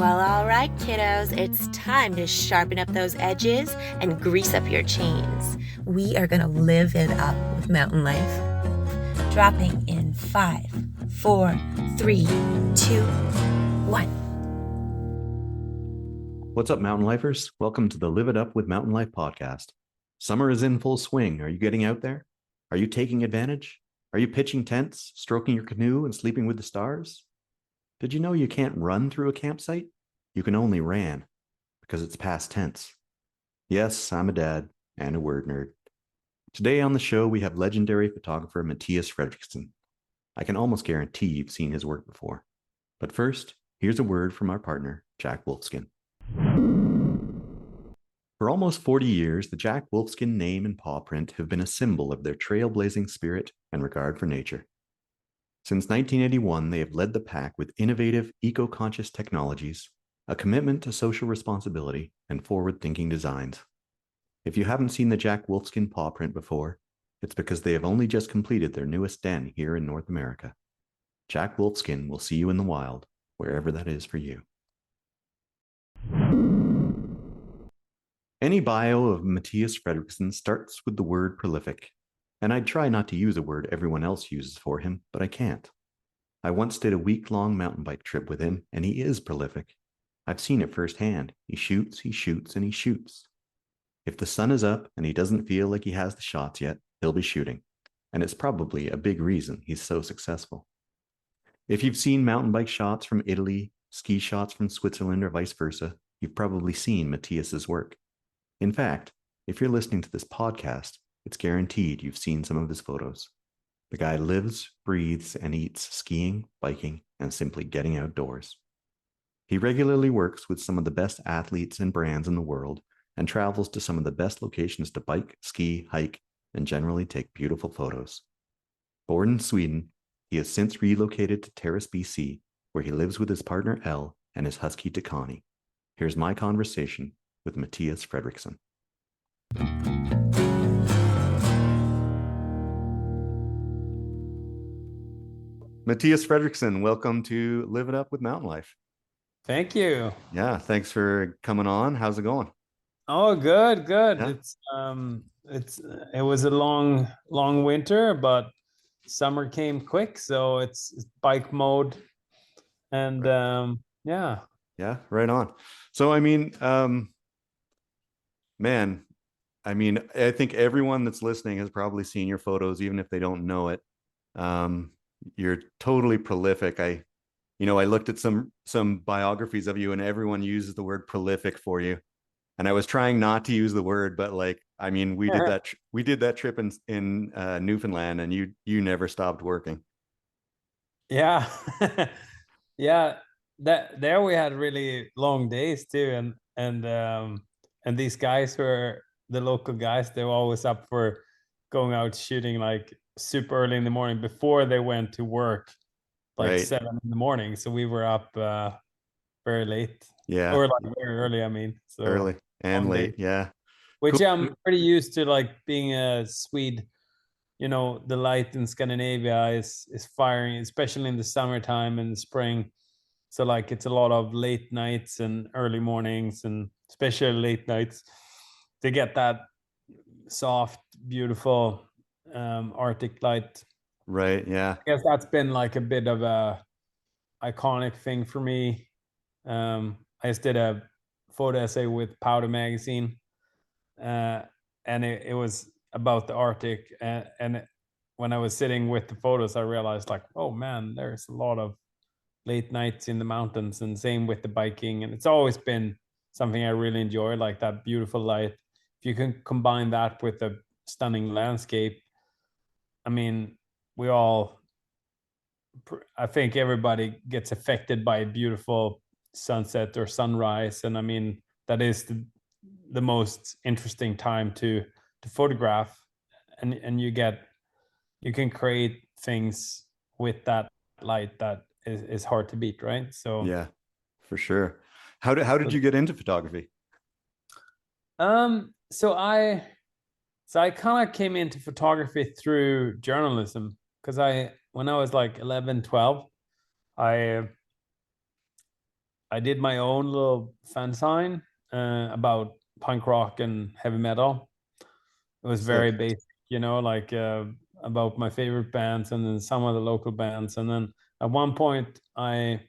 Well, all right, kiddos, it's time to sharpen up those edges and grease up your chains. We are going to live it up with mountain life. Dropping in 5, 4, 3, 2, 1. What's up, mountain lifers? Welcome to the Live It Up with Mountain Life podcast. Summer is in full swing. Are you getting out there? Are you taking advantage? Are you pitching tents, stroking your canoe, and sleeping with the stars? Did you know you can't run through a campsite? You can only ran, because it's past tense. Yes, I'm a dad and a word nerd. Today on the show, we have legendary photographer Mattias Fredriksson. I can almost guarantee you've seen his work before. But first, here's a word from our partner, Jack Wolfskin. For almost 40 years, the Jack Wolfskin name and paw print have been a symbol of their trailblazing spirit and regard for nature. Since 1981, they have led the pack with innovative, eco-conscious technologies, a commitment to social responsibility, and forward-thinking designs. If you haven't seen the Jack Wolfskin paw print before, it's because they have only just completed their newest den here in North America. Jack Wolfskin will see you in the wild, wherever that is for you. Any bio of Mattias Fredriksson starts with the word prolific, and I'd try not to use a word everyone else uses for him, but I can't. I once did a week-long mountain bike trip with him, and he is prolific. I've seen it firsthand. He shoots, and he shoots. If the sun is up and he doesn't feel like he has the shots yet, he'll be shooting, and it's probably a big reason he's so successful. If you've seen mountain bike shots from Italy, ski shots from Switzerland, or vice versa, you've probably seen Mattias's work. In fact, if you're listening to this podcast, it's guaranteed you've seen some of his photos. The guy lives, breathes, and eats skiing, biking, and simply getting outdoors. He regularly works with some of the best athletes and brands in the world and travels to some of the best locations to bike, ski, hike, and generally take beautiful photos. Born in Sweden, he has since relocated to Terrace, BC, where he lives with his partner Elle and his husky Takani. Here's my conversation with Mattias Fredriksson. Mattias Fredriksson, welcome to Live It Up with Mountain Life. Thank you. Yeah, thanks for coming on. How's it going? Oh, good. Yeah. It was a long winter, but summer came quick, so it's bike mode, and right. Yeah, right on. So I think everyone that's listening has probably seen your photos, even if they don't know it. You're totally prolific. I looked at some biographies of you, and everyone uses the word prolific for you. And I was trying not to use the word, but we did that trip in Newfoundland, and you never stopped working. Yeah, yeah. There we had really long days too, and these guys were the local guys. They were always up for going out shooting like super early in the morning before they went to work, like right. 7 in the morning. So we were up very late. Yeah. Or like very early, so early and late. Yeah. Which cool. I'm pretty used to, like being a Swede. The light in Scandinavia is firing, especially in the summertime and the spring. So like it's a lot of late nights and early mornings, and especially late nights to get that soft, beautiful Arctic light. Right. Yeah. I guess that's been like a bit of a iconic thing for me. I just did a photo essay with Powder magazine, and it was about the Arctic. And when I was sitting with the photos, I realized, like, oh man, there's a lot of late nights in the mountains, and same with the biking. And it's always been something I really enjoy, like that beautiful light. If you can combine that with a stunning landscape, I think everybody gets affected by a beautiful sunset or sunrise, and that is the most interesting time to photograph, and you can create things with that light that is hard to beat, right? So yeah, for sure. How did you get into photography? So I kind of came into photography through journalism, because when I was like 11, 12, I I did my own little fanzine about punk rock and heavy metal. It was very Sick. basic, like about my favorite bands and then some of the local bands. And then at one point, I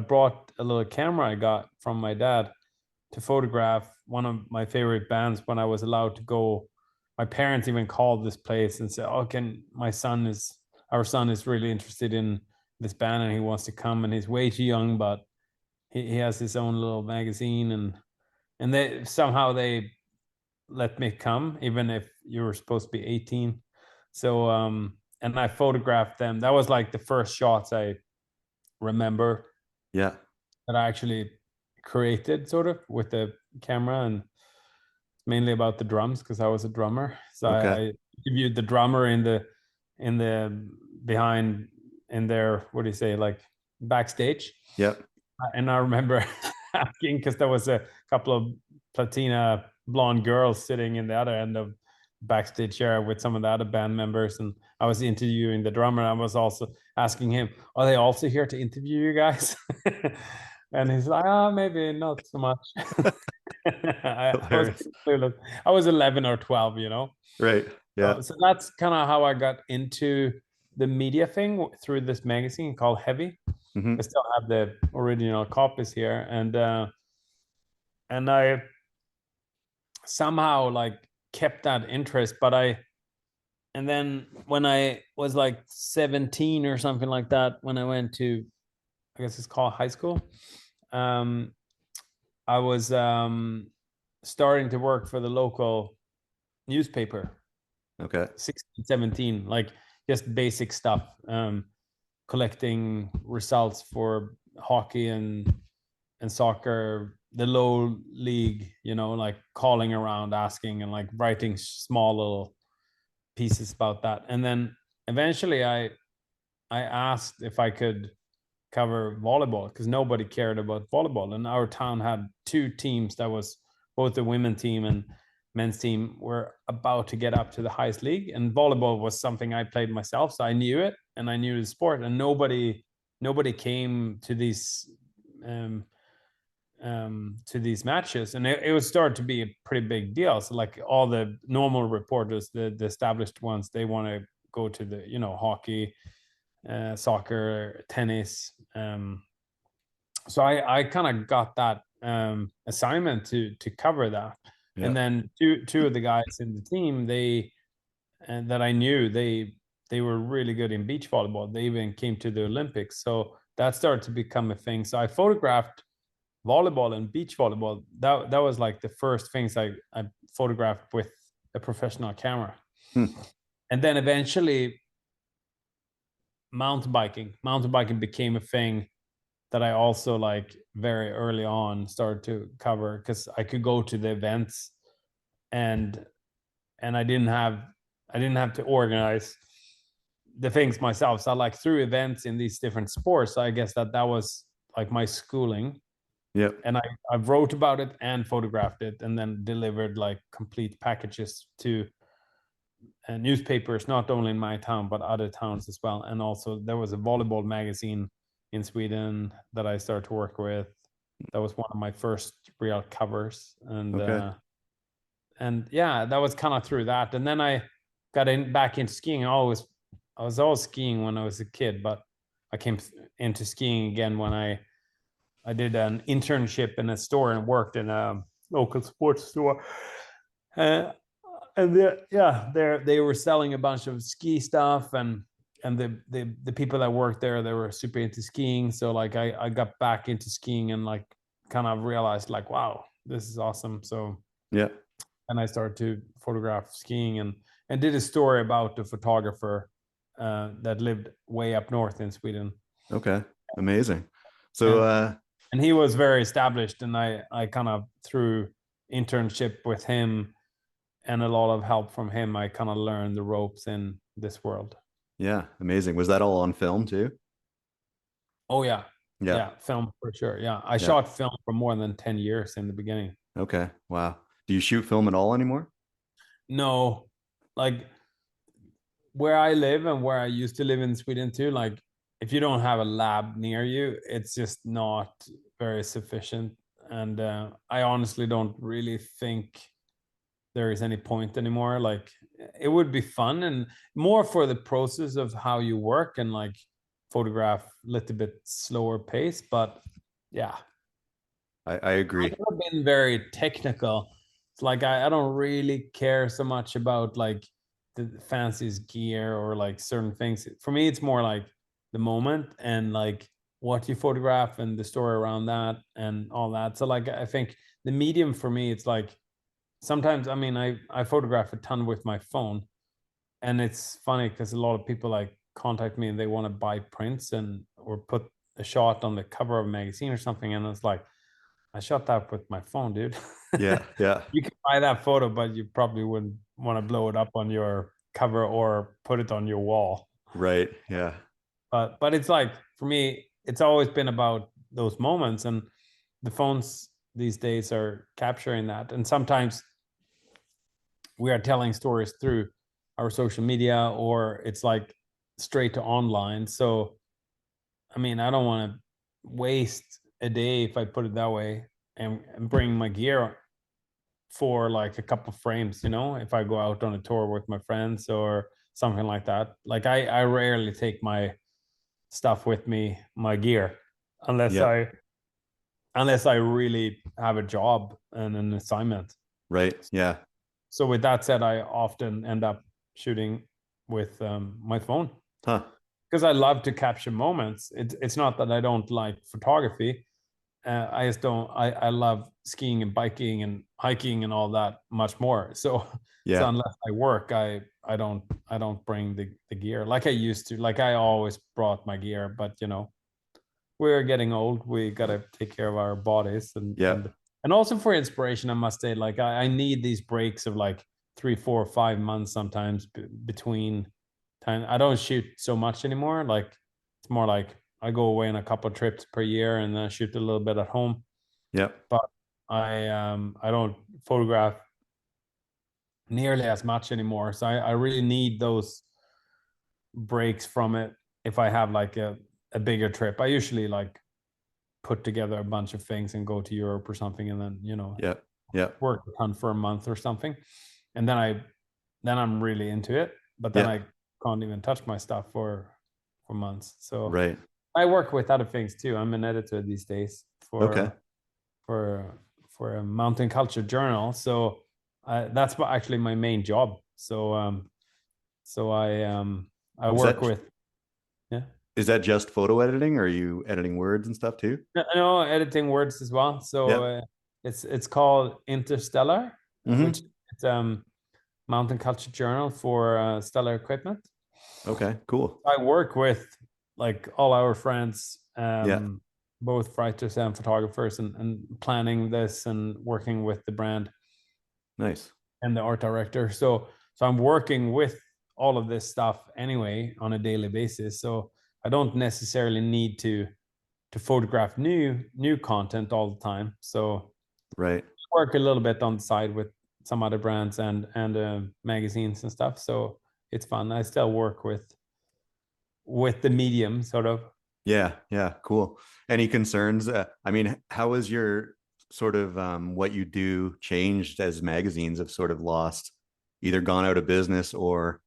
brought a little camera I got from my dad to photograph one of my favorite bands when I was allowed to go. My parents even called this place and said, "Oh, can our son is really interested in this band and he wants to come and he's way too young, but he has his own little magazine and they let me come even if you were supposed to be 18." So and I photographed them. That was like the first shots I remember Yeah. that I actually created sort of with the camera, and mainly about the drums because I was a drummer. So Okay. I interviewed the drummer in the behind in there, what do you say, like backstage. Yep. And I remember asking because there was a couple of platina blonde girls sitting in the other end of backstage chair with some of the other band members, and I was interviewing the drummer. I was also asking him, "Are they also here to interview you guys?" And he's like, "Oh, maybe not so much." I was Hilarious. clueless. I was 11 or 12. Right. Yeah. So that's kind of how I got into the media thing through this magazine called Heavy. I Hmm. still have the original copies here, and I somehow like kept that interest. And then when I was like 17 or something like that, when I went to, I guess it's called high school, um, I was starting to work for the local newspaper. Okay. 16, 17, like just basic stuff, collecting results for hockey and soccer, the low league, like calling around, asking, and like writing small little pieces about that. And then eventually I asked if I could cover volleyball because nobody cared about volleyball. And our town had two teams that was both the women team and men's team were about to get up to the highest league. And volleyball was something I played myself. So I knew it and I knew the sport. And nobody came um, to these matches, and it would start to be a pretty big deal. So like all the normal reporters, the established ones, they want to go to the hockey, soccer, tennis. So I kind of got that assignment to cover that, Yeah. and then two of the guys in the team and that I knew they were really good in beach volleyball. They even came to the Olympics, so that started to become a thing. So I photographed volleyball and beach volleyball. That was like the first things I photographed with a professional camera. Hmm. And then eventually mountain biking became a thing that I also like very early on started to cover because I could go to the events and I didn't have to organize the things myself. So like through events in these different sports, I guess that was like my schooling. Yep. And I wrote about it and photographed it and then delivered like complete packages to newspapers, not only in my town, but other towns as well. And also there was a volleyball magazine in Sweden that I started to work with. That was one of my first real covers. Okay. And yeah, that was kind of through that. And then I got back into skiing. I was always skiing when I was a kid, but I came into skiing again when I did an internship in a store and worked in a local sports store. Uh, and they were selling a bunch of ski stuff, and the people that worked there, they were super into skiing. So like I got back into skiing and like kind of realized like, wow, this is awesome. So Yeah. and I started to photograph skiing and did a story about the photographer that lived way up north in Sweden. Okay. Amazing. So, And and he was very established, and I kind of through internship with him and a lot of help from him, I kind of learned the ropes in this world. yeah, amazing. Was that all on film too? Oh yeah, Yeah. yeah, film for sure. Yeah, I Yeah. shot film for more than 10 years in the beginning. Okay. Wow. Do you shoot film at all anymore? No, like where I live and where I used to live in Sweden too, like if you don't have a lab near you, it's just not very sufficient. And I honestly don't really think there is any point anymore. Like, it would be fun and more for the process of how you work and like photograph a little bit slower pace. But yeah, I I've agree. never been very technical. It's like I don't really care so much about like the fanciest gear or like certain things. For me, it's more like the moment and like what you photograph and the story around that and all that. So like I think the medium for me, it's like sometimes, I mean, I photograph a ton with my phone, and it's funny because a lot of people like contact me and they want to buy prints and or put a shot on the cover of a magazine or something, and it's like, I shot that with my phone, dude. Yeah, yeah, You can buy that photo, but you probably wouldn't want to blow it up on your cover or put it on your wall. right. Yeah, But it's like, for me, it's always been about those moments, and the phones these days are capturing that. And sometimes we are telling stories through our social media, or it's like straight to online. So I mean, I don't want to waste a day, if I put it that way, and bring my gear for like a couple frames, you know, if I go out on a tour with my friends or something like that. Like I rarely take my stuff with me, my gear, unless yeah, I really have a job and an assignment. right. Yeah. So with that said, I often end up shooting with my phone Huh. because I love to capture moments. It's not that I don't like photography. I just don't. I love skiing and biking and hiking and all that much more. So Yeah. unless I work, I don't bring the gear like I used to. Like I always brought my gear, but you know, we're getting old. We gotta take care of our bodies and Yeah. also for inspiration. I must say, like I need these breaks of like 3, 4, 5 months sometimes between time. I don't shoot so much anymore. Like it's more like I go away on a couple of trips per year and then shoot a little bit at home. Yeah. But I don't photograph nearly as much anymore. So I really need those breaks from it if I have like a bigger trip. I usually like put together a bunch of things and go to Europe or something, and then you know Yeah. Yeah. work a ton for a month or something, and then I'm really into it. But then Yeah. I can't even touch my stuff for months. So Right. I work with other things too. I'm an editor these days Okay. for for a mountain culture journal. So that's actually my main job. So so I Is work that with, yeah. is that just photo editing, or are you editing words and stuff too? No, editing words as well. So Yeah. it's called Interstellar, which Mm-hmm. it's mountain culture journal for stellar equipment. Okay. Cool. I work with like all our friends, Yeah. both writers and photographers, and planning this and working with the brand Nice. and the art director. So I'm working with all of this stuff anyway on a daily basis. So I don't necessarily need to photograph new content all the time. So Right. I work a little bit on the side with some other brands and magazines and stuff. So it's fun. I still work with the medium sort of. Yeah. Yeah. Cool. Any concerns? I mean, how has your sort of what you do changed as magazines have sort of lost, either gone out of business or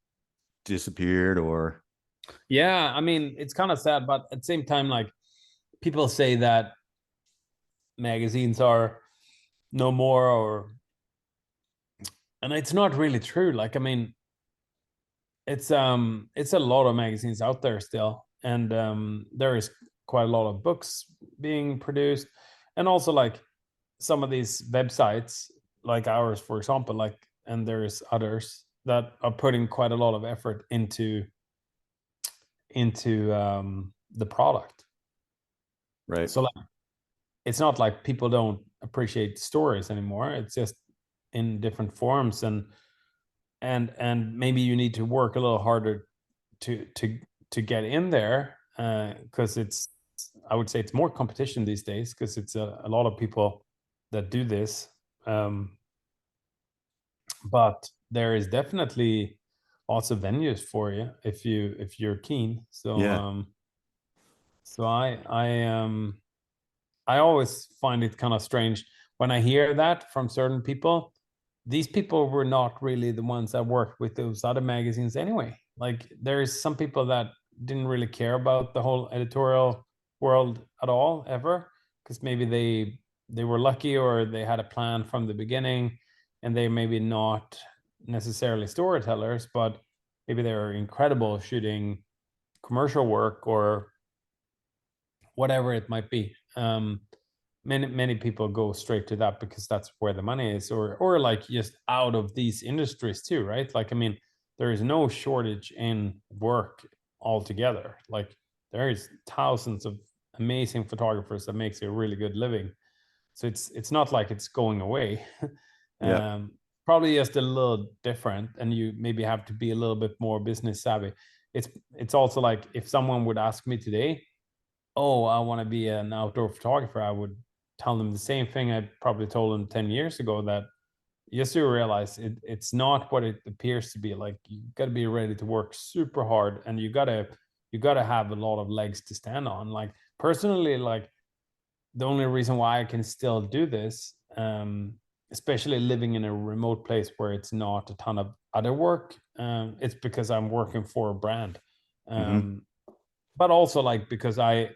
disappeared or Yeah, I mean, it's kind of sad, but at the same time, like people say that magazines are no more, or and it's not really true. Like, I mean, it's a lot of magazines out there still, and there is quite a lot of books being produced, and also like some of these websites like ours, for example, like, and there's others that are putting quite a lot of effort into the product. right. So like it's not like people don't appreciate stories anymore. It's just in different forms, and maybe you need to work a little harder to get in there, because it's, I would say it's more competition these days because it's a lot of people that do this. um, but there is definitely lots of venues for you if you're keen. So Yeah. So I always find it kind of strange when I hear that from certain people. These people were not really the ones that worked with those other magazines anyway. Like there's some people that didn't really care about the whole editorial world at all ever, because maybe they were lucky or they had a plan from the beginning, and they maybe not necessarily storytellers, but maybe they were incredible shooting commercial work or whatever it might be. Many people go straight to that because that's where the money is, or like just out of these industries too, right? Like, I mean, there is no shortage in work altogether. Like there is thousands of amazing photographers that makes a really good living. So it's not like it's going away. Yeah. Probably just a little different, and you maybe have to be a little bit more business savvy. It's also like if someone would ask me today, oh, I want to be an outdoor photographer, I would tell them the same thing I probably told them 10 years ago, that just to realize it's not what it appears to be. Like you got to be ready to work super hard, and you got to have a lot of legs to stand on. Like personally, like the only reason why I can still do this, especially living in a remote place where it's not a ton of other work, it's because I'm working for a brand. Mm-hmm. But also like because I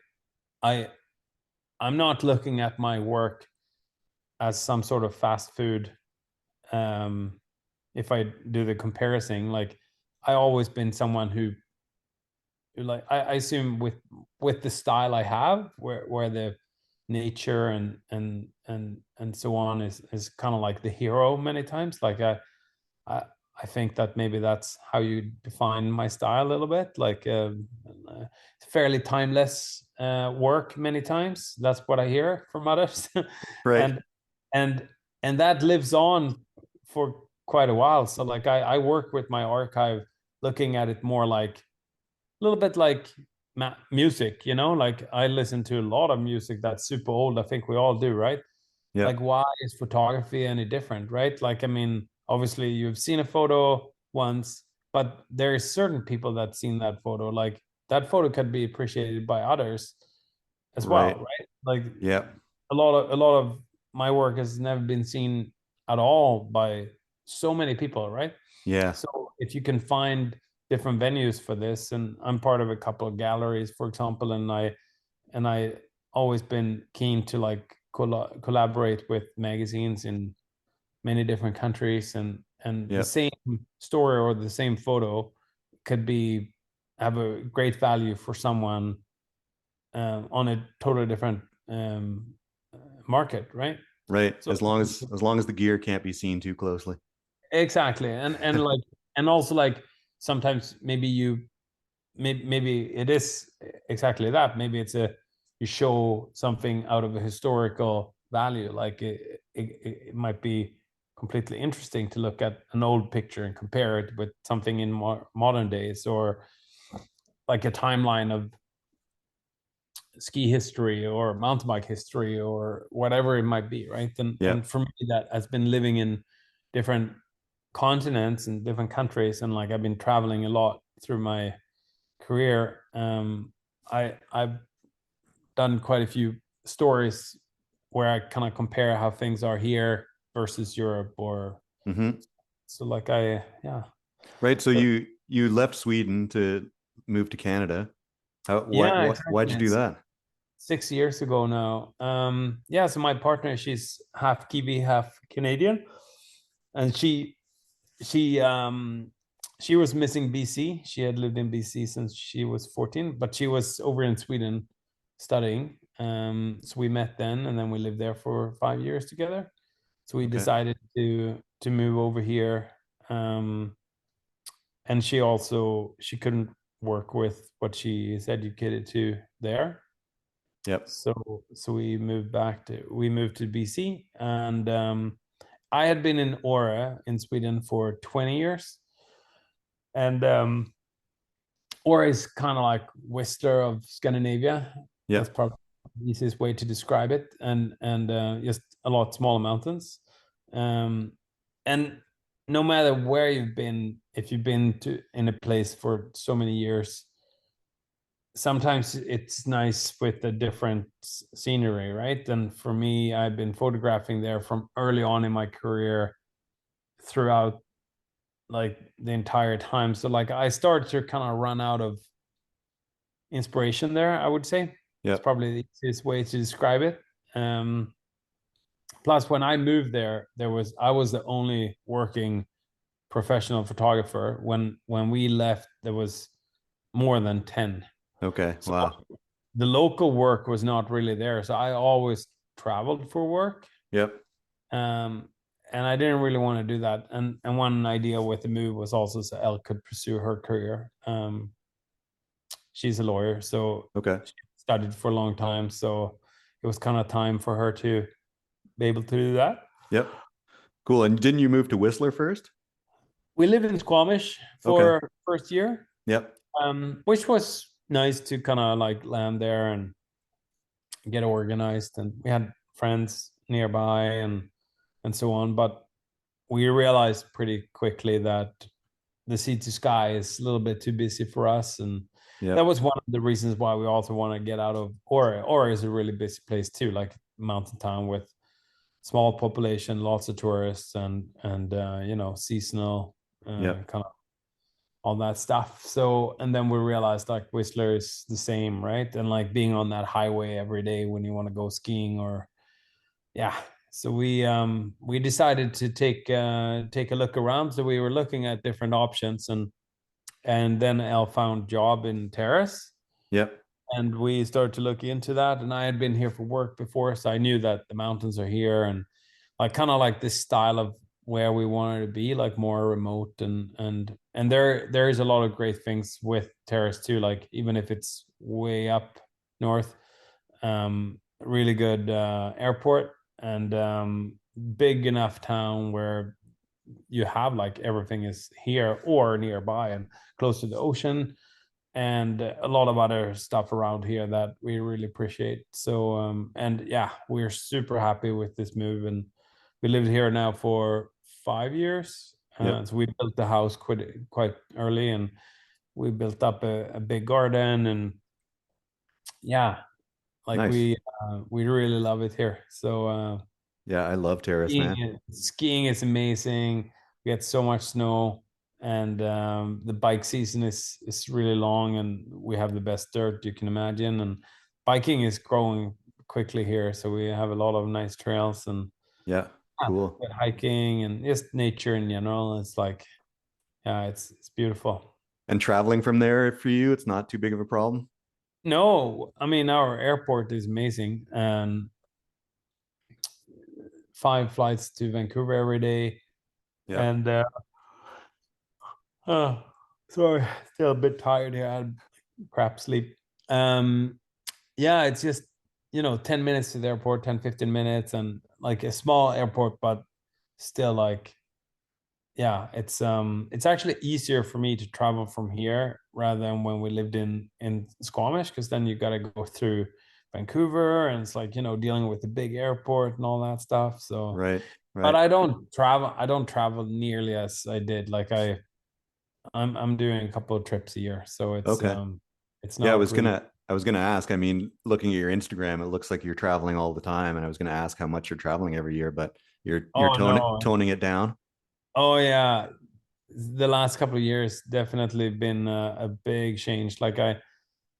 I'm not looking at my work as some sort of fast food. Um, if I do the comparison, like I always been someone who like I assume with the style I have, where the nature and so on is kind of like the hero many times. Like I I think that maybe that's how you define my style a little bit, like fairly timeless work many times. That's what I hear from others, Right. and and and that lives on for quite a while. So like I work with my archive, looking at it more like a little bit like music, like I listen to a lot of music that's super old. I think we all do, right? Like, Yep. why is photography any different, right? Like, I mean, obviously you've seen a photo once, but there's certain people that seen that photo. Like that photo could be appreciated by others as well, Right. right? Like Yep. a lot of my work has never been seen at all by so many people, right? Yeah. So if you can find different venues for this, and I'm part of a couple of galleries, for example, and I always been keen to like collaborate with magazines in many different countries, and the Yep. same story or the same photo could be have a great value for someone on a totally different um, market, right? Right. So As long as the gear can't be seen too closely. exactly, and like and also like sometimes maybe it is exactly that. Maybe it's a you show something out of a historical value. Like it might be completely interesting to look at an old picture and compare it with something in modern days, or like a timeline of ski history or mountain bike history or whatever it might be, right? And Yep. for me, that has been living in different continents and different countries, and like I've been traveling a lot through my career. I've done quite a few stories where I kind of compare how things are here versus Europe, or Mm-hmm. so like I yeah. Right. So So you left Sweden to move to Canada. How yeah, why'd exactly. you do It's that? 6 years ago now. Yeah, so my partner, she's half Kiwi, half Canadian, and she she was missing BC. She had lived in BC since she was 14, but she was over in Sweden studying. So we met then, and then we lived there for 5 years together. So we Okay. decided to move over here. And she couldn't work with what she is educated to there. Yep. So we moved to BC, and I had been in Åre in Sweden for 20 years, and Åre is kind of like Whistler of Scandinavia. That's Yep. probably the easiest way to describe it, and just a lot smaller mountains. Um, and no matter where you've been, if you've been to in a place for so many years, sometimes it's nice with the different scenery, right? And for me, I've been photographing there from early on in my career throughout like the entire time. So like I started to kind of run out of inspiration there, I would say. It's Yep. probably the easiest way to describe it. Plus, when I moved there, I was the only working professional photographer. When we left, there was more than 10. Okay. So Wow. the local work was not really there. So I always traveled for work. Yep. Um, and I didn't really want to do that. And one idea with the move was also so Elle could pursue her career. She's a lawyer, so Okay. she studied for a long time. So it was kind of time for her to be able to do that. Yep. Cool. And didn't you move to Whistler first? We lived in Squamish Okay. for first year, Yep. which was nice to kind of like land there and get organized. And we had friends nearby and so on. But we realized pretty quickly that the sea to sky is a little bit too busy for us, and that Yep. was one of the reasons why we also want to get out of Ora. Ora is a really busy place too, like mountain town with small population, lots of tourists, and seasonal Yep. kind of all that stuff. So, and then we realized like Whistler is the same, right? And like being on that highway every day when you want to go skiing or yeah. So we decided to take a look around. So we were looking at different options, and then Elle found job in Terrace, Yep. and we started to look into that. And I had been here for work before, so I knew that the mountains are here, and like kind of like this style of where we wanted to be, like more remote, and there is a lot of great things with Terrace too. Like even if it's way up north, really good airport and big enough town where you have like everything is here or nearby and close to the ocean and a lot of other stuff around here that we really appreciate. So and yeah, we're super happy with this move, and we lived here now for 5 years. Yep. So we built the house quite early, and we built up a big garden, and yeah, like Nice. we really love it here. So Yeah, I love Terrace, man. skiing is amazing. We get so much snow, and the bike season is really long, and we have the best dirt you can imagine. And biking is growing quickly here, so we have a lot of nice trails and Yeah. Cool. hiking and just nature in general. It's like yeah, it's beautiful. And traveling from there for you, it's not too big of a problem. No, I mean our airport is amazing, and 5 flights to Vancouver every day, Yeah. and oh, sorry, still a bit tired here. I had crap sleep. Um, yeah, it's just 10 minutes to the airport, 10, 15 minutes, and like a small airport, but still like yeah, it's actually easier for me to travel from here rather than when we lived in Squamish, because then you gotta go through Vancouver and it's like, dealing with the big airport and all that stuff. So Right. but Right. I don't travel nearly as I did. Like I'm doing a couple of trips a year, so Okay. it's Yeah, not really. I was gonna ask. I mean, looking at your Instagram, it looks like you're traveling all the time, and I was gonna ask how much you're traveling every year, but you're Oh no. toning it down. Oh yeah. The last couple of years definitely been a big change. Like I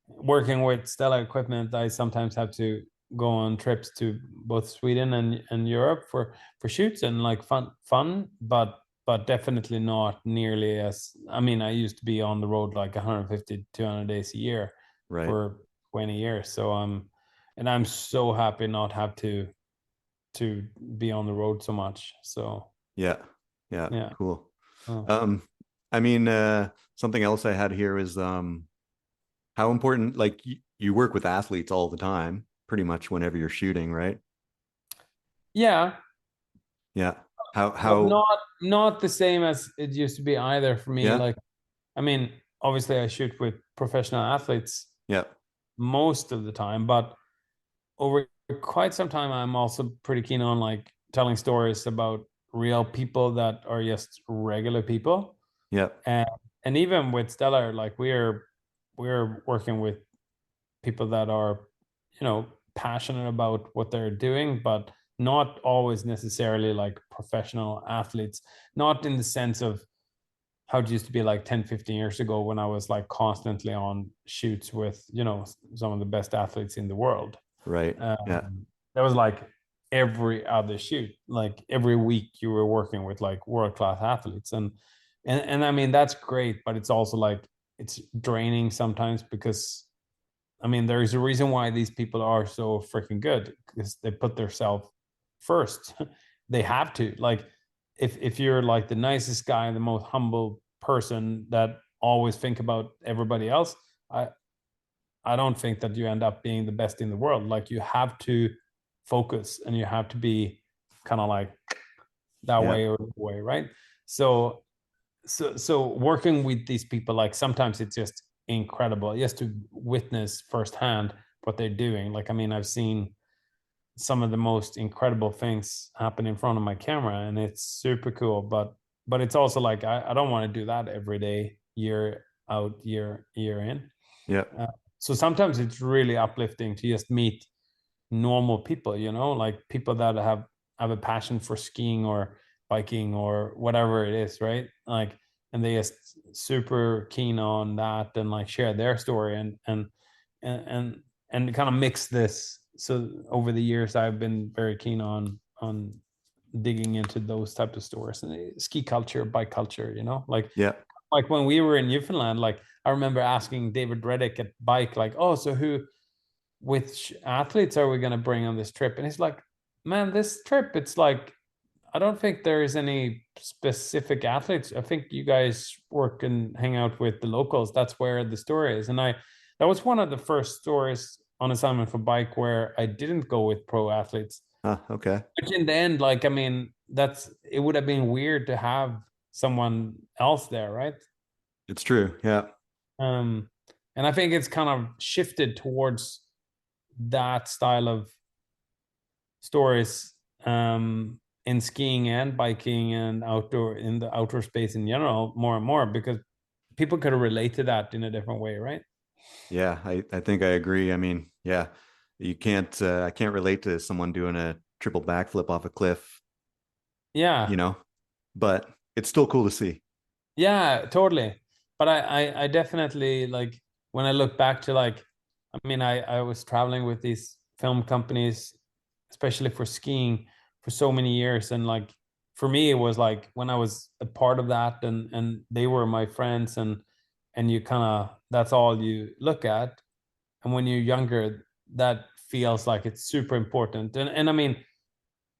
working with Stella equipment, I sometimes have to go on trips to both Sweden and Europe for shoots and like fun, but definitely not nearly as I mean, I used to be on the road like 150, 200 days a year Right. for 20 years. So and I'm so happy not have to be on the road so much. So Yeah. Yeah. yeah. Cool. Oh. Um, I mean, something else I had here is how important, like you work with athletes all the time, pretty much whenever you're shooting, right? Yeah, Yeah. but How not the same as it used to be either for me. yeah. Like, I mean, obviously I shoot with professional athletes Yeah. most of the time, but over quite some time, I'm also pretty keen on like telling stories about real people that are just regular people. Yeah. And and even with Stellar, like we're working with people that are, passionate about what they're doing, but not always necessarily like professional athletes, not in the sense of how it used to be like 10, 15 years ago when I was like constantly on shoots with, some of the best athletes in the world. Right. Yeah. That was like every other shoot, like every week you were working with like world-class athletes. And I mean, that's great, but it's also like, it's draining sometimes because I mean, there's a reason why these people are so freaking good, because they put themselves first. They have to. Like, if you're like the nicest guy and the most humble person that always think about everybody else, I don't think that you end up being the best in the world. Like, you have to focus and you have to be kind of like that way or the way, right? So working with these people, like sometimes it's just incredible just to witness firsthand what they're doing. Like, I mean, I've seen some of the most incredible things happen in front of my camera, and it's super cool. But it's also like I don't want to do that every day, year out, year in. Yeah. So sometimes it's really uplifting to just meet normal people, like people that have a passion for skiing or biking or whatever it is, right? Like, and they just super keen on that and like share their story and kind of mix this. So over the years I've been very keen on digging into those type of stories and ski culture, bike culture, like Yeah. like when we were in Newfoundland, like I remember asking David Reddick at bike, like, oh, so which athletes are we going to bring on this trip? And he's like, man, this trip, it's like, I don't think there is any specific athletes. I think you guys work and hang out with the locals. That's where the story is. And that was one of the first stories on assignment for bike where I didn't go with pro athletes. Okay. Which in the end, like, I mean, it would have been weird to have someone else there, right? It's true. Yeah. And I think it's kind of shifted towards that style of stories in skiing and biking and in the outdoor space in general more and more, because people could relate to that in a different way, right? Yeah, I think I agree. I mean, yeah, you can't I can't relate to someone doing a triple backflip off a cliff, Yeah, but it's still cool to see. yeah, totally. But I definitely, like, when I look back to, like, I mean, I was traveling with these film companies, especially for skiing, for so many years. And like, for me, it was like when I was a part of that and they were my friends, and you kind of, that's all you look at. And when you're younger, that feels like it's super important. And I mean,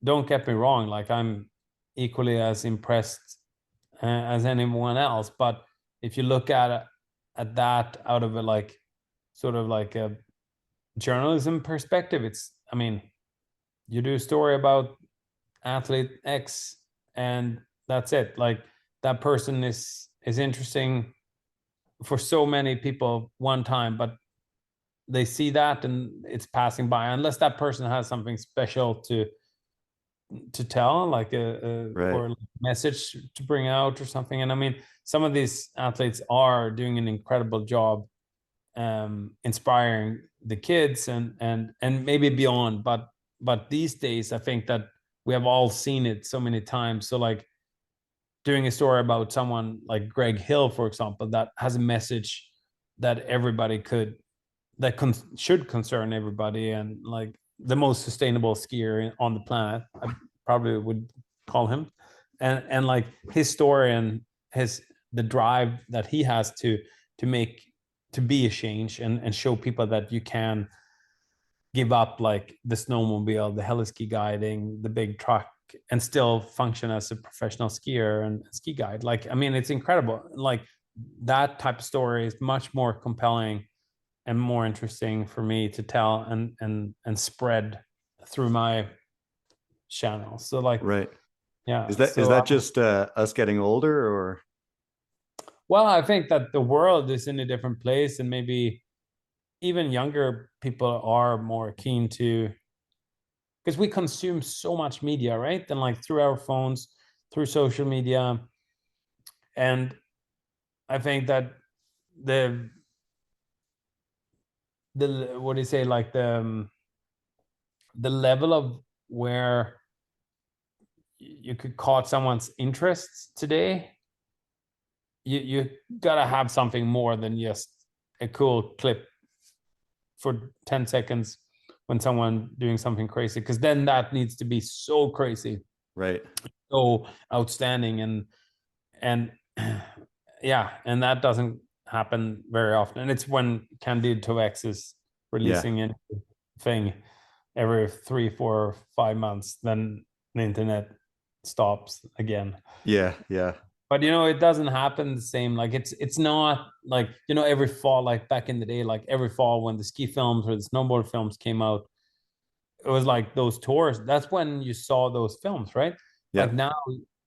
don't get me wrong, like I'm equally as impressed as anyone else. But if you look at that out of a like sort of like a journalism perspective, it's, I mean, you do a story about athlete X and that's it. Like, that person is interesting for so many people one time, but they see that and it's passing by, unless that person has something special to tell, like Right. or a message to bring out or something. And I mean, some of these athletes are doing an incredible job inspiring the kids and maybe beyond. But these days I think that we have all seen it so many times. So like, doing a story about someone like Greg Hill, for example, that has a message that everybody should concern everybody, and like the most sustainable skier on the planet, I probably would call him. And like his story and the drive that he has make to be a change and show people that you can give up like the snowmobile, the heliski guiding, the big truck, and still function as a professional skier and ski guide. Like, I mean, it's incredible. Like, that type of story is much more compelling and more interesting for me to tell and spread through my channel. So like, Right. yeah. Is that just us getting older or Well, I think that the world is in a different place, and maybe even younger people are more keen to, because we consume so much media, right? And like through our phones, through social media. And I think that the the what do you say, like the level of where you could caught someone's interests today, you gotta have something more than just a cool clip for 10 seconds when someone doing something crazy, because then that needs to be so crazy, Right. so outstanding, and yeah, and that doesn't happen very often. And it's when Candide Tovex is Yeah. releasing anything every 3, 4, 5 months, then the internet stops again. Yeah. Yeah. But it doesn't happen the same. Like it's not like every fall, like back in the day, like every fall when the ski films or the snowboard films came out, it was like those tours. That's when you saw those films, right? Yeah. Like now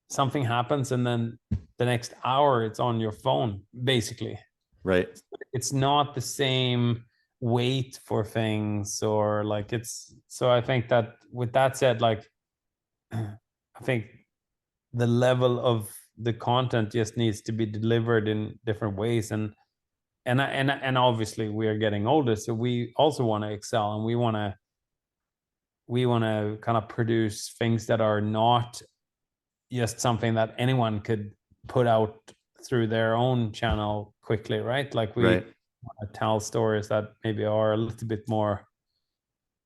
something happens and then the next hour it's on your phone, basically. Right. It's not the same wait for things, or like so I think that with that said, like I think the level of the content just needs to be delivered in different ways, and obviously we are getting older, so we also want to excel, and we want to kind of produce things that are not just something that anyone could put out through their own channel quickly, right? Like we Right. want to tell stories that maybe are a little bit more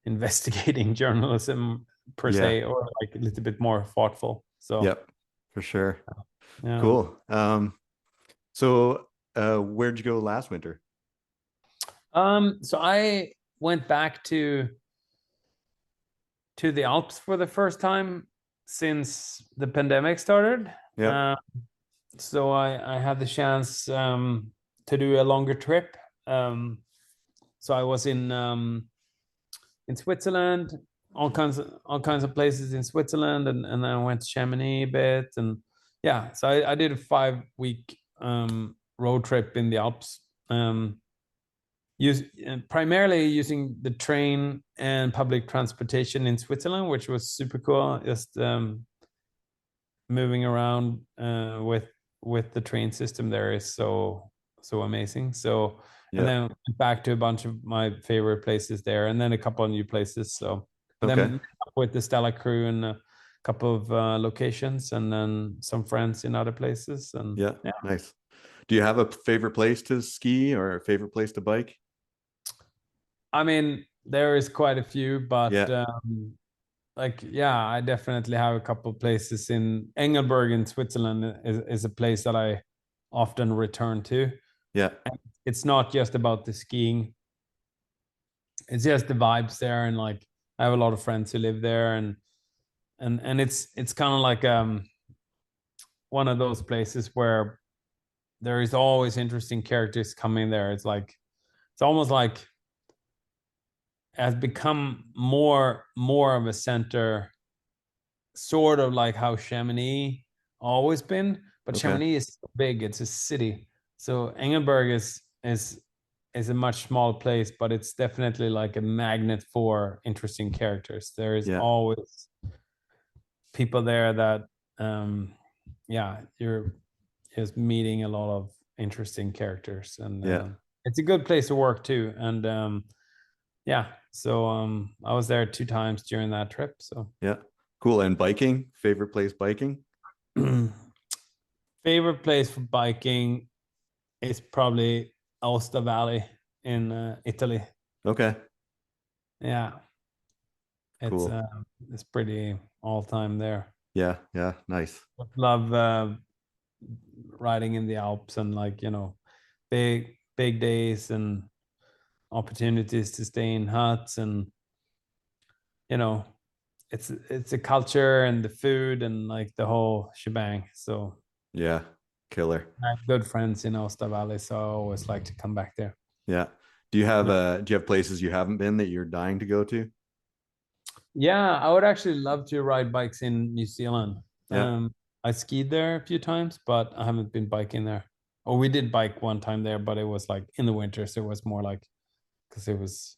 investigating journalism per Yeah. se, or like a little bit more thoughtful. So Yep. For sure. yeah. Cool. So where'd you go last winter? So I went back to the Alps for the first time since the pandemic started. Yep. So I had the chance to do a longer trip. So I was in Switzerland, all kinds of places in Switzerland, and then I went to Chamonix a bit, and yeah, so I did a 5-week road trip in the Alps. Primarily using the train and public transportation in Switzerland, which was super cool. Just moving around with the train system there is so amazing. So, and Yeah. then back to a bunch of my favorite places there, and then a couple of new places. So Okay. then with the Stella crew and a couple of locations, and then some friends in other places. And Yeah. Nice. Do you have a favorite place to ski or a favorite place to bike? I mean, there is quite a few, but Yeah. like yeah, I definitely have a couple of places. In Engelberg in Switzerland is a place that I often return to. Yeah. And it's not just about the skiing, it's just the vibes there, and like I have a lot of friends who live there, and it's kind of like one of those places where there is always interesting characters coming there. It's almost like has become more of a center, sort of like how Chamonix always been, but Okay. Chamonix is so big, it's a city. So Engelberg is a much smaller place, but it's definitely like a magnet for interesting characters. There is Yeah. always people there that yeah, you're just meeting a lot of interesting characters, and Yeah. it's a good place to work too. And yeah, so I was there 2 times during that trip. So Yeah. Cool. And biking? Favorite place biking? favorite place for biking is probably Aosta Valley in Italy. Okay. Yeah, Cool. it's pretty all time there. Yeah. Yeah. Nice. Love riding in the Alps, and like big days and opportunities to stay in huts, and you know it's a culture and the food and like the whole shebang. So Yeah. Killer. I have good friends in Aosta Valley, so I always like to come back there. Yeah. Do you have places you haven't been that you're dying to go to? Yeah, I would actually love to ride bikes in New Zealand. Yeah. I skied there a few times, but I haven't been biking there. Or we did bike one time there, but it was like in the winter, so it was more like because it was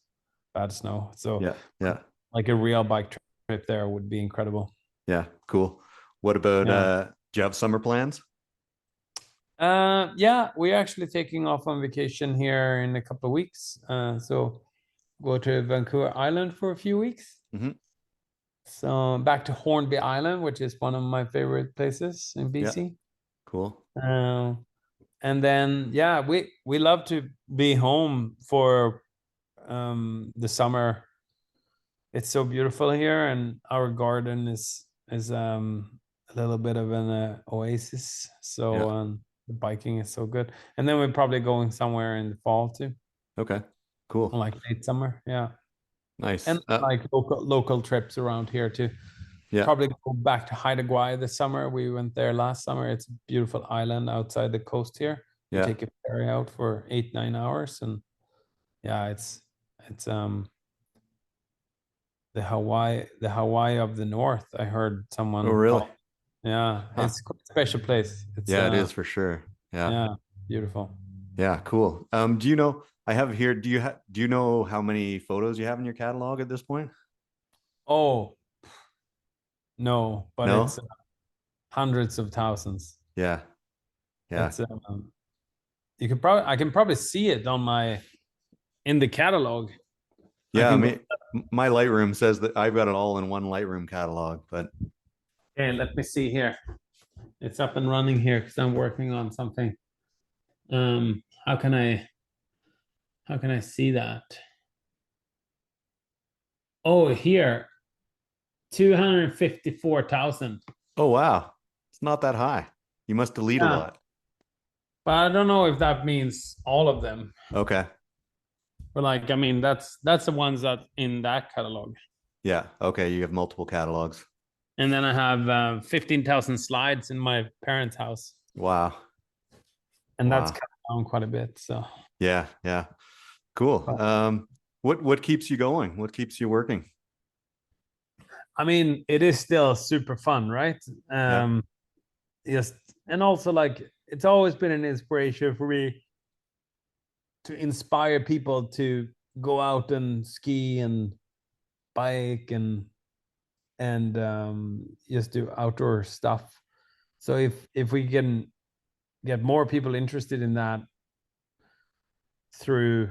bad snow. So Yeah. Yeah. like a real bike trip there would be incredible. Yeah. Cool. What about Yeah. do you have summer plans? Yeah, we're actually taking off on vacation here in a couple of weeks. So go to Vancouver Island for a few weeks. Mm-hmm. So back to Hornby Island, which is one of my favorite places in Yeah. BC. Cool. And then yeah, we love to be home for the summer. It's so beautiful here, and our garden is a little bit of an oasis. So Yeah. the biking is so good. And then we're probably going somewhere in the fall too, Okay. Cool. like late summer. Yeah. Nice. And like local trips around here too. Yeah. Probably go back to Haida Gwaii this summer. We went there last summer. It's a beautiful island outside the coast here. You Yeah. take a ferry out for 8-9 hours, and yeah, it's the Hawaii of the North. I heard someone. Oh, really? Yeah, Huh. it's quite a special place. It's Yeah, it is for sure. Yeah. yeah, beautiful. Yeah, cool. Do you know, I have here, do you know how many photos you have in your catalog at this point? Oh no, but it's No? hundreds of thousands. Yeah. Yeah. It's I can probably see it on my in the catalog. I Yeah, I can mean, my Lightroom says that I've got it all in one Lightroom catalog, but Okay, let me see here. It's up and running here because I'm working on something. How can I see that? Oh, here, 254,000. oh wow, it's not that high. You must delete a Yeah, lot. but I don't know if that means all of them. Okay. But like, I mean, that's the ones that in that catalog. Yeah. Okay. You have multiple catalogs. And then I have 15,000 slides in my parents' house, Wow. and that's Wow. cut down quite a bit. So Yeah. Yeah. Cool. What keeps you going? What keeps you working? I mean, it is still super fun, right? Yeah. Yes, and also like it's always been an inspiration for me to inspire people to go out and ski and bike and just do outdoor stuff. So if we can get more people interested in that through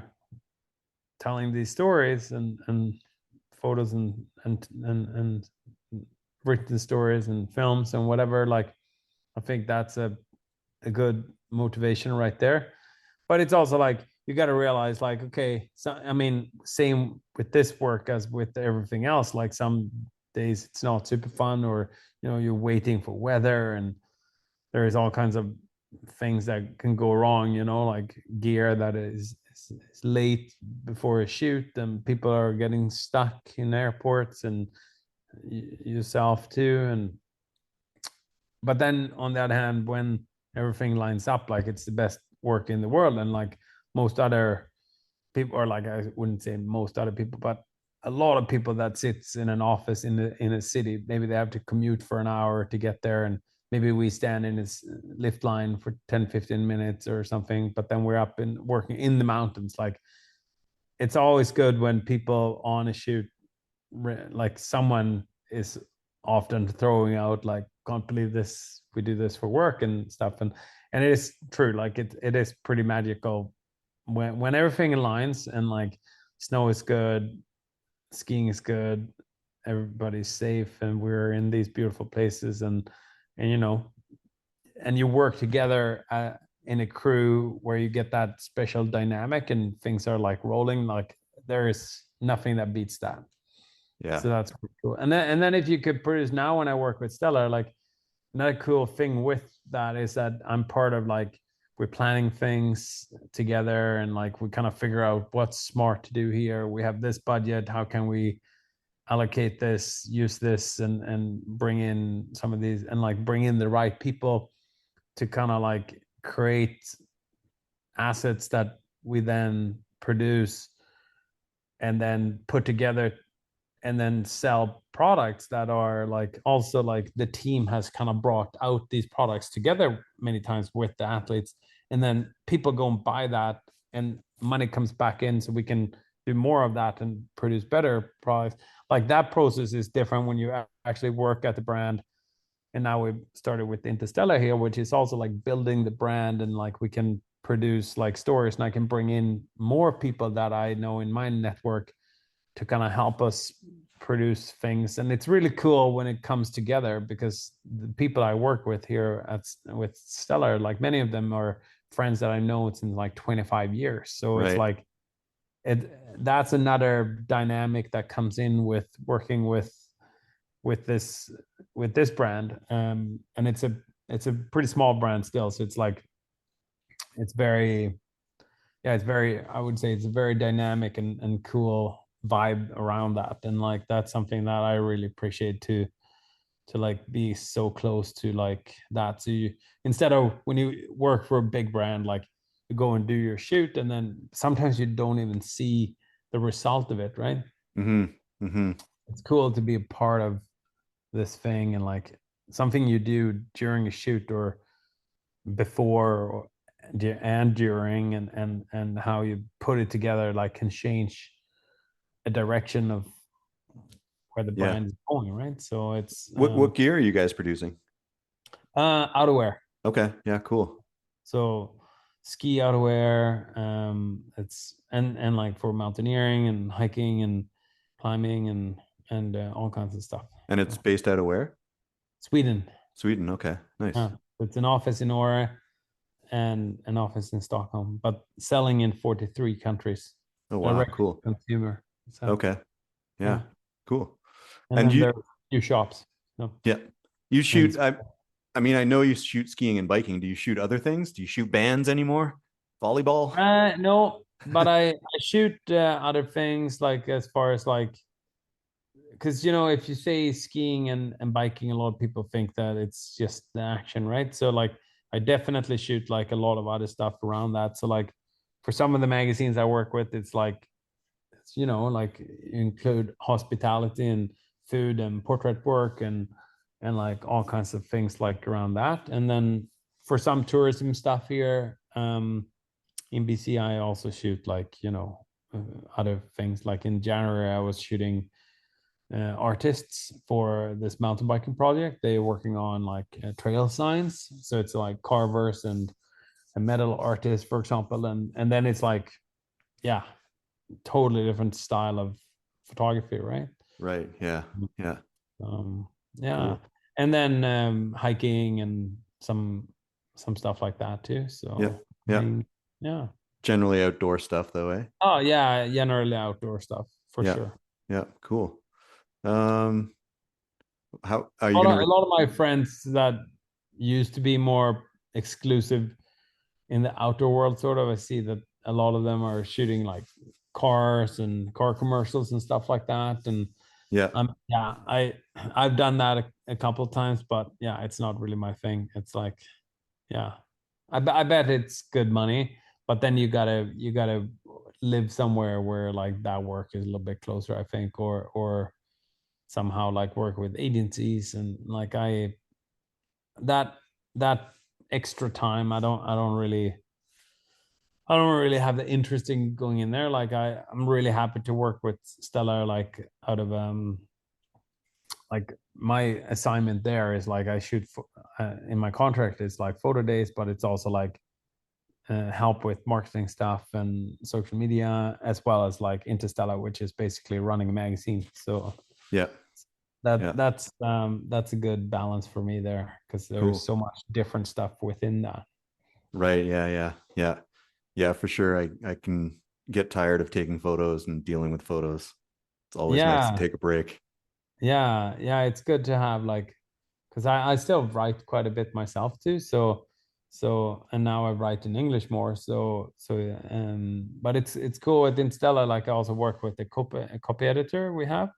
telling these stories and photos and written stories and films and whatever, like I think that's a good motivation right there. But it's also like you got to realize like, okay, so I mean, same with this work as with everything else, like some days it's not super fun, or you're waiting for weather, and there's all kinds of things that can go wrong, like gear that is late before a shoot, and people are getting stuck in airports, and yourself too. And but then on the other hand, when everything lines up, like it's the best work in the world, and like most other people, or like I wouldn't say most other people, but a lot of people that sits in an office in a city, maybe they have to commute for an hour to get there, and maybe we stand in this lift line for 10-15 minutes or something, but then we're up and working in the mountains. Like it's always good when people on a shoot, like someone is often throwing out like, can't believe this, we do this for work and stuff, and it is true, like it is pretty magical when everything aligns, and like snow is good, skiing is good, everybody's safe, and we're in these beautiful places, and and you work together in a crew where you get that special dynamic and things are like rolling, like there is nothing that beats that. Yeah. So that's cool. And then if you could produce, now when I work with Stellar, like another cool thing with that is that I'm part of, like, we're planning things together, and like we kind of figure out what's smart to do here. We have this budget, how can we allocate this, use this, and bring in some of these, and like bring in the right people to kind of like create assets that we then produce and then put together and then sell products that are like, also like the team has kind of brought out these products together many times with the athletes, and then people go and buy that and money comes back in, so we can do more of that and produce better products. Like that process is different when you actually work at the brand. And now we've started with Interstellar here, which is also like building the brand, and like we can produce like stories, and I can bring in more people that I know in my network kind of help us produce things. And it's really cool when it comes together, because the people I work with here with Stellar, like many of them are friends that I know since like 25 years. So it's Right. like that's another dynamic that comes in with working with this brand. And it's a pretty small brand still, so it's like it's very, yeah, it's very, I would say it's a very dynamic and cool vibe around that. And like that's something that I really appreciate to like be so close to like that. So you, instead of when you work for a big brand, like you go and do your shoot and then sometimes you don't even see the result of it, right? Mm-hmm. Mm-hmm. It's cool to be a part of this thing, and like something you do during a shoot or before and during, and how you put it together like can change a direction of where the Yeah. brand is going, right? So it's What gear are you guys producing? outerwear. Okay. Yeah. Cool. So ski outerwear, it's and like for mountaineering and hiking and climbing and all kinds of stuff. And it's based out of where? Sweden. Sweden. Okay. Nice. Yeah. It's an office in Åre and an office in Stockholm, but selling in 43 countries. Oh wow. Direct Cool. consumer. So Okay. yeah. Yeah. Cool. And And then you, there are a few shops. So yeah, you and shoot. I mean, I know you shoot skiing and biking. Do you shoot other things? Do you shoot bands anymore? Volleyball? no, but I shoot other things, like as far as like, because if you say skiing and biking, a lot of people think that it's just the action, right? So like I definitely shoot like a lot of other stuff around that. So like for some of the magazines I work with, it's like like include hospitality and food and portrait work and like all kinds of things like around that. And then for some tourism stuff here in BC, I also shoot like other things. Like in January, I was shooting artists for this mountain biking project. They're working on like trail signs, so it's like carvers and a metal artist, for example, and then it's like, yeah, totally different style of photography, right? Right. Yeah. Yeah. Yeah, Cool. and then hiking and some stuff like that too. Yeah. So I Yeah. mean, yeah. Generally outdoor stuff though, eh? Oh yeah, generally outdoor stuff for Yeah. sure. Yeah. Cool. Um, how are A you lot gonna? of, a lot of my friends that used to be more exclusive in the outdoor world, sort of, I see that a lot of them are shooting like cars and car commercials and stuff like that. And Yeah. yeah, I've done that a couple of times, but yeah, it's not really my thing. It's like, yeah, I bet it's good money, but then you gotta live somewhere where like that work is a little bit closer, I think, or somehow like work with agencies. And like that that extra time, I don't really have the interest in going in there. Like I'm really happy to work with Stella, like out of like my assignment there is like I shoot in my contract it's like photo days, but it's also like help with marketing stuff and social media, as well as like Interstellar, which is basically running a magazine. So Yeah. Yeah. that's a good balance for me there, because there's Cool. so much different stuff within that. Right. Yeah. Yeah. Yeah. Yeah. For sure. I can get tired of taking photos and dealing with photos. It's always nice to Yeah, take a break. yeah, it's good to have like, because I still write quite a bit myself too. So and now I write in English more. So but it's cool with Instella. Like I also work with the copy editor we have,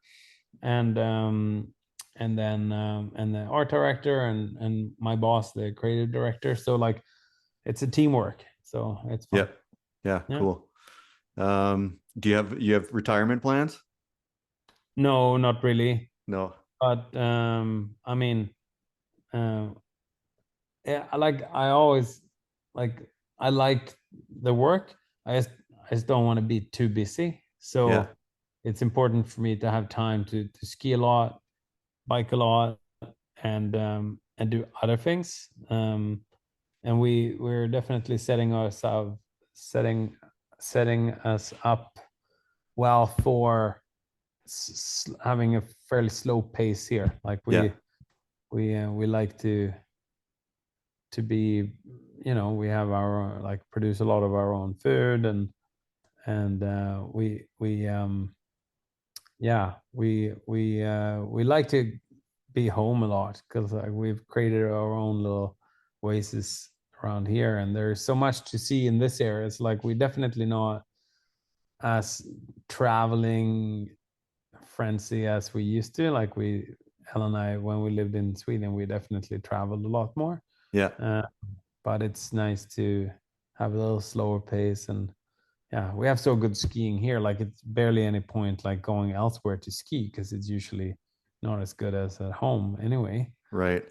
and then and the art director and my boss, the creative director. So like it's a teamwork. So it's Yeah. fun. Yeah. Yeah. Cool. Do you have retirement plans? No, not really. No. But I mean, uh, yeah, I always like I like the work. I just don't want to be too busy. Yeah. So it's important for me to have time to ski a lot, bike a lot, and do other things. And we're definitely setting us up well for having a fairly slow pace here. Like Yeah. we like to be, we have our like produce a lot of our own food, and we like to be home a lot because like we've created our own little oasis around here, and there's so much to see in this area. It's like we definitely not as traveling frenzy as we used to. Like Ellen and I, when we lived in Sweden, we definitely traveled a lot more. Yeah. But it's nice to have a little slower pace, and yeah, we have so good skiing here. Like it's barely any point like going elsewhere to ski because it's usually not as good as at home anyway. Right.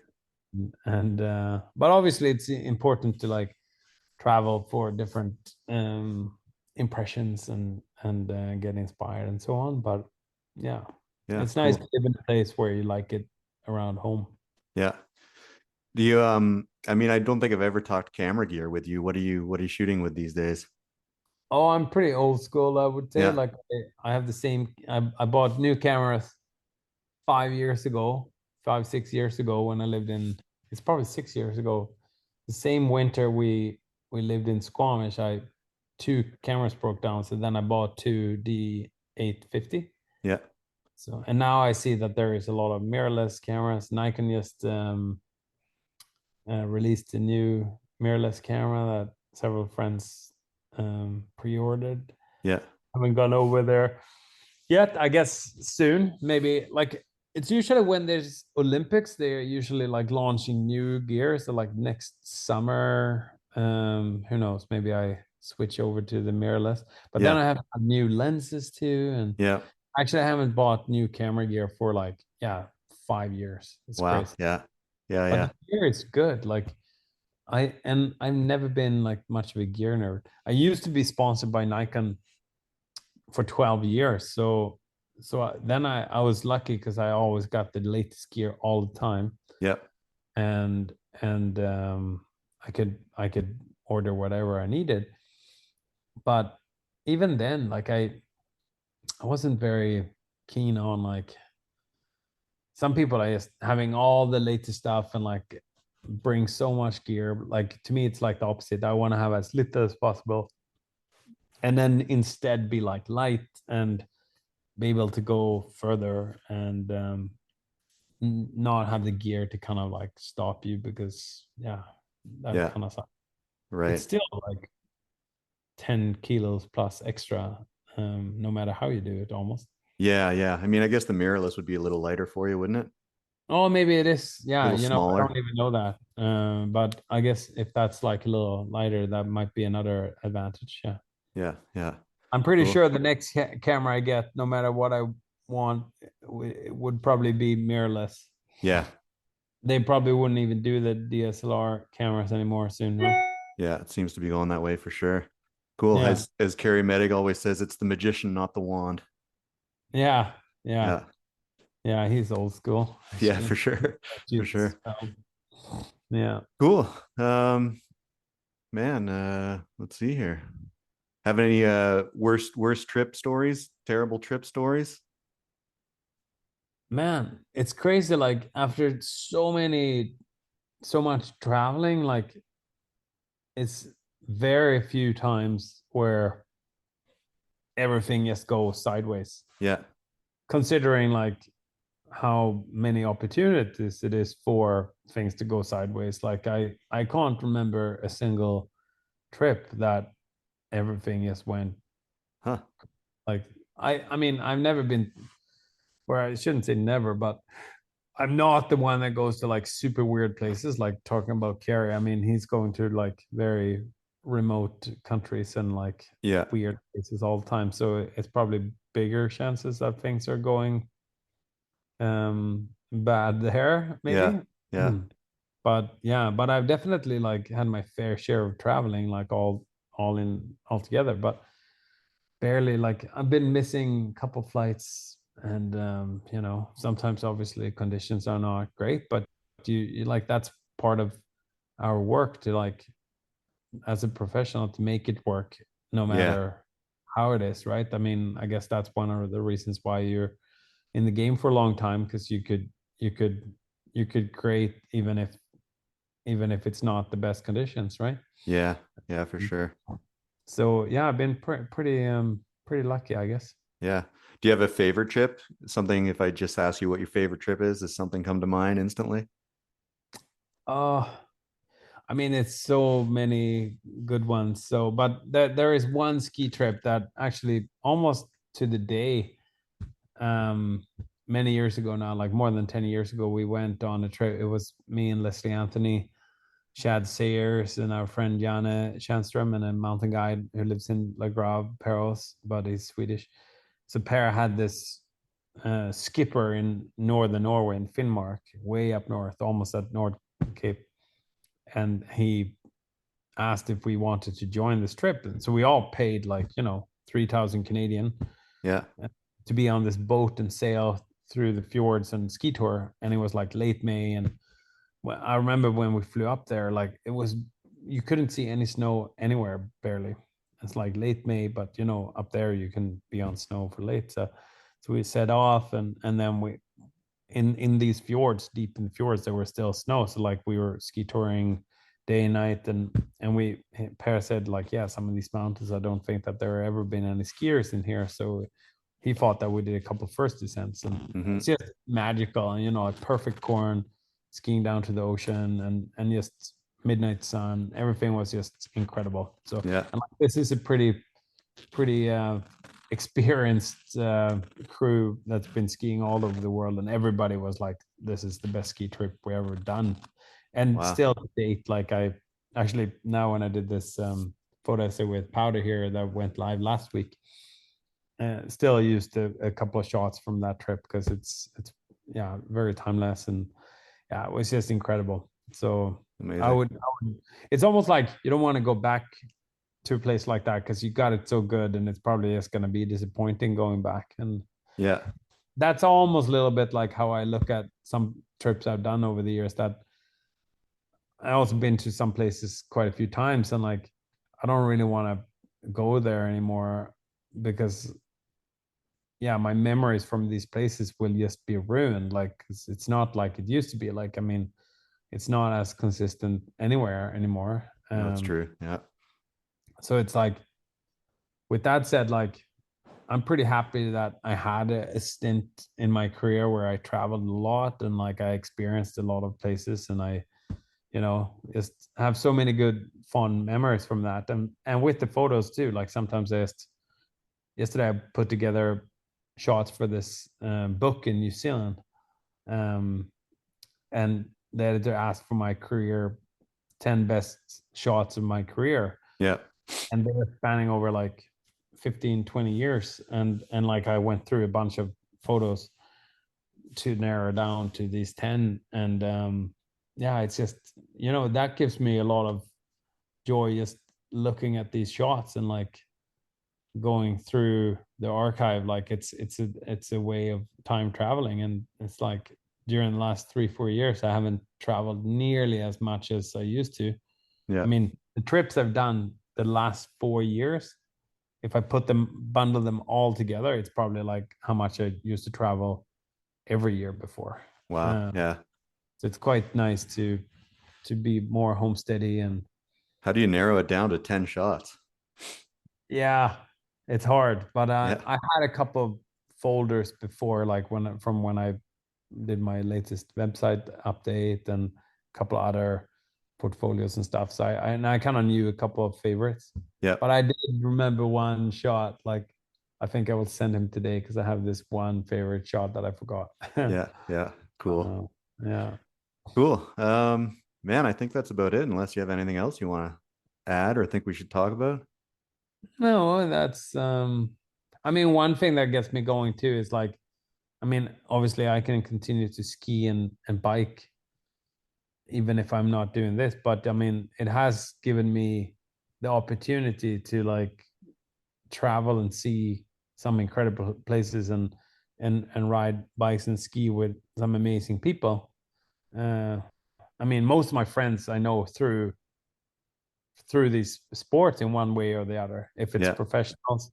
And but obviously it's important to like travel for different impressions and get inspired and so on. But yeah, Yeah. it's nice Cool. to live in a place where you like it around home. Yeah. Do you I mean, I don't think I've ever talked camera gear with you. What are you shooting with these days? Oh, I'm pretty old school, I would say. Yeah. Like I have the same. I bought new cameras 5 years ago, 5, 6 years ago when I lived in. It's probably 6 years ago. The same winter we lived in Squamish, I two cameras broke down. So then I bought two D850. Yeah. So and now I see that there is a lot of mirrorless cameras. Nikon just released a new mirrorless camera that several friends pre-ordered. Yeah. Haven't gone over there yet. I guess soon, maybe. Like it's usually when there's Olympics, they're usually like launching new gear. So like next summer, who knows? Maybe I switch over to the mirrorless. But then Yeah. I have new lenses too, and Yeah. actually I haven't bought new camera gear for like 5 years. It's Wow. crazy. Yeah. Yeah. But Yeah. the gear is good. Like I've never been like much of a gear nerd. I used to be sponsored by Nikon for 12 years. Then I was lucky because I always got the latest gear all the time, Yeah. and I could order whatever I needed. But even then, like I wasn't very keen on like some people are just having all the latest stuff and like bring so much gear. Like to me, it's like the opposite. I want to have as little as possible, and then instead be like light and be able to go further and not have the gear to kind of like stop you because that Yeah. kind of stuff. It's Right. still like 10 kilos plus extra, no matter how you do it almost. Yeah. Yeah. I mean, I guess the mirrorless would be a little lighter for you, wouldn't it? Oh, maybe it is. A Yeah, little I smaller. don't even know that. But I guess if that's like a little lighter, that might be another advantage. Yeah. Yeah. Yeah. I'm pretty Cool. sure the next camera I get, no matter what I want, would probably be mirrorless. Yeah. They probably wouldn't even do the DSLR cameras anymore soon, right? Yeah. It seems to be going that way for sure. Cool. Yeah, As Carrie Meddig always says, it's the magician, not the wand. yeah, yeah, Yeah. yeah. He's old school, Yeah, actually. for sure. For Jesus. sure. Yeah, Cool. Man, let's see here. Have any worst trip stories? Terrible trip stories? man, it's crazy. Like after so much traveling, like it's very few times where everything just goes sideways. Yeah. Considering like how many opportunities it is for things to go sideways. Like I can't remember a single trip that everything just went Huh. like I mean I've never been where I shouldn't say never, but I'm not the one that goes to like super weird places like talking about Kerry. I mean he's going to like very remote countries and like Yeah. weird places all the time. So it's probably bigger chances that things are going bad there Yeah. maybe. Yeah. But I've definitely like had my fair share of traveling like all together, but barely like I've been missing a couple flights, and sometimes obviously conditions are not great, but you like that's part of our work to like as a professional to make it work no Yeah. matter how it is, right? I mean, I guess that's one of the reasons why you're in the game for a long time, because you could you could create even if it's not the best conditions, right? Yeah, yeah, for sure. So yeah, I've been pretty lucky, I guess. Yeah. Do you have a favorite trip? Something, if I just ask you what your favorite trip is, does something come to mind instantly? Oh, I mean, it's so many good ones. So, but there is one ski trip that actually almost to the day, um, many years ago now, like more than 10 years ago, we went on a trip. It was me and Leslie Anthony, Chad Sayers, and our friend Janne Tjärnström, and a mountain guide who lives in Lagrave, Perros, but he's Swedish. So Per had this skipper in northern Norway, in Finnmark, way up north, almost at North Cape, and he asked if we wanted to join this trip. And so we all paid, like, 3,000 Canadian Yeah. to be on this boat and sail through the fjords and ski tour. And it was like late May. And I remember when we flew up there, like it was, you couldn't see any snow anywhere, barely. It's like late May, but up there you can be on snow for late. So we set off, and then we, in these fjords, deep in the fjords, there were still snow. So like we were ski touring day and night, and we Per said, like, yeah, some of these mountains, I don't think that there have ever been any skiers in here. So he thought that we did a couple first descents, and Hmm. it's just magical, and a perfect corn, skiing down to the ocean, and just midnight sun. Everything was just incredible. So, Yeah. and like, this is a pretty experienced crew that's been skiing all over the world, and everybody was like, this is the best ski trip we ever done. And Wow. still to date, like, I actually, now when I did this photo essay with Powder here that went live last week, still used a couple of shots from that trip, because it's yeah, very timeless, and yeah, it was just incredible. So Amazing. I would, it's almost like you don't want to go back to a place like that, because you got it so good, and it's probably just going to be disappointing going back. And Yeah. that's almost a little bit like how I look at some trips I've done over the years, that I also been to some places quite a few times, and like I don't really want to go there anymore, because yeah, my memories from these places will just be ruined. Like it's not like it used to be. Like, I mean, it's not as consistent anywhere anymore. No, that's true. Yeah. So it's like, with that said, like I'm pretty happy that I had a stint in my career where I traveled a lot, and like I experienced a lot of places, and I, just have so many good fond memories from that. And with the photos too, like sometimes yesterday I put together shots for this book in New Zealand, um, and the editor asked for my career 10 best shots of my career, Yeah. and they were spanning over like 15-20 years, and like I went through a bunch of photos to narrow down to these 10. And yeah, it's just, that gives me a lot of joy, just looking at these shots and like going through the archive. Like it's a way of time traveling. And it's like during the last 3-4 years I haven't traveled nearly as much as I used to. I Yeah. mean, the trips I've done the last 4 years, if I bundle them all together, it's probably like how much I used to travel every year before. Wow. Yeah. So it's quite nice to be more homesteady. And How do you narrow it down to 10 shots? yeah, it's hard, but Yeah. I had a couple of folders before, like when I did my latest website update, and a couple of other portfolios and stuff. So I kind of knew a couple of favorites, Yeah. but I did remember one shot. Like I think I will send him today, because I have this one favorite shot that I forgot. Yeah. Yeah. Cool. Uh, yeah. Cool. Man, I think that's about it, unless you have anything else you want to add or think we should talk about. No, that's I mean, one thing that gets me going too is like, I mean, obviously I can continue to ski and bike even if I'm not doing this, but I mean, it has given me the opportunity to like travel and see some incredible places, and ride bikes and ski with some amazing people. Uh, I mean, most of my friends I know through these sports in one way or the other, if it's Yeah. professionals.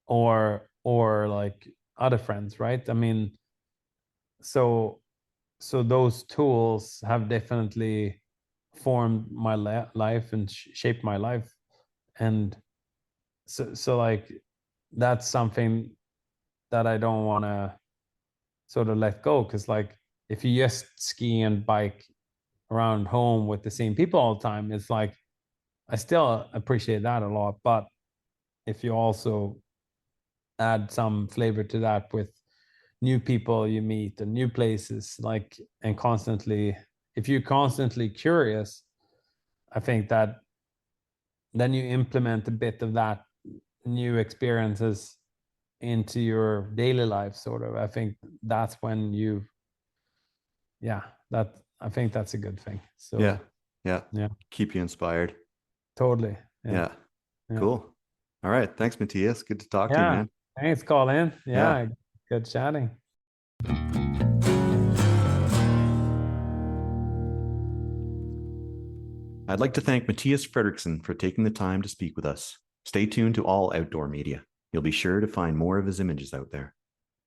or like other friends, right? I mean, so those tools have definitely formed my life and shaped my life. And so like that's something that I don't want to sort of let go, because like if you just ski and bike around home with the same people all the time, it's like I still appreciate that a lot, but if you also add some flavor to that with new people you meet and new places, like, and constantly, if you're constantly curious, I think that then you implement a bit of that new experiences into your daily life, sort of. I think that's when you, yeah, that, I think that's a good thing. So Yeah. yeah, Keep you inspired. totally. Yeah. Cool. All right. Thanks, Mattias. Good to talk to you, Yeah. man. Thanks, Colin. Yeah. Good chatting. I'd like to thank Mattias Fredriksson for taking the time to speak with us. Stay tuned to all outdoor media. You'll be sure to find more of his images out there.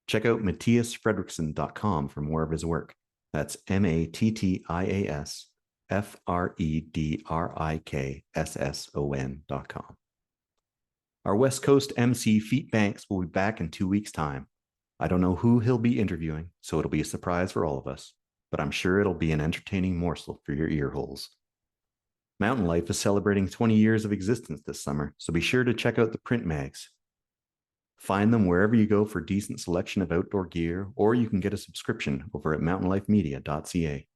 Check out mattiasfredriksson.com for more of his work. That's MattiasFredriksson.com. Our West Coast MC Feet Banks will be back in 2 weeks' time. I don't know who he'll be interviewing, so it'll be a surprise for all of us, but I'm sure it'll be an entertaining morsel for your ear holes. Mountain Life is celebrating 20 years of existence this summer, so be sure to check out the print mags. Find them wherever you go for a decent selection of outdoor gear, or you can get a subscription over at mountainlifemedia.ca.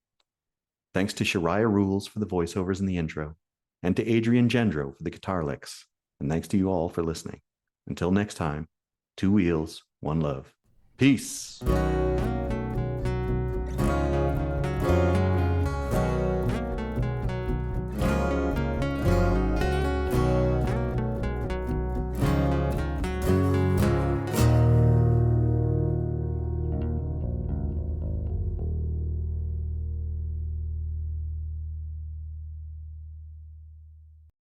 Thanks to Shariah Rules for the voiceovers in the intro, and to Adrian Gendro for the guitar licks. And thanks to you all for listening. Until next time, 2 wheels, 1 love. Peace.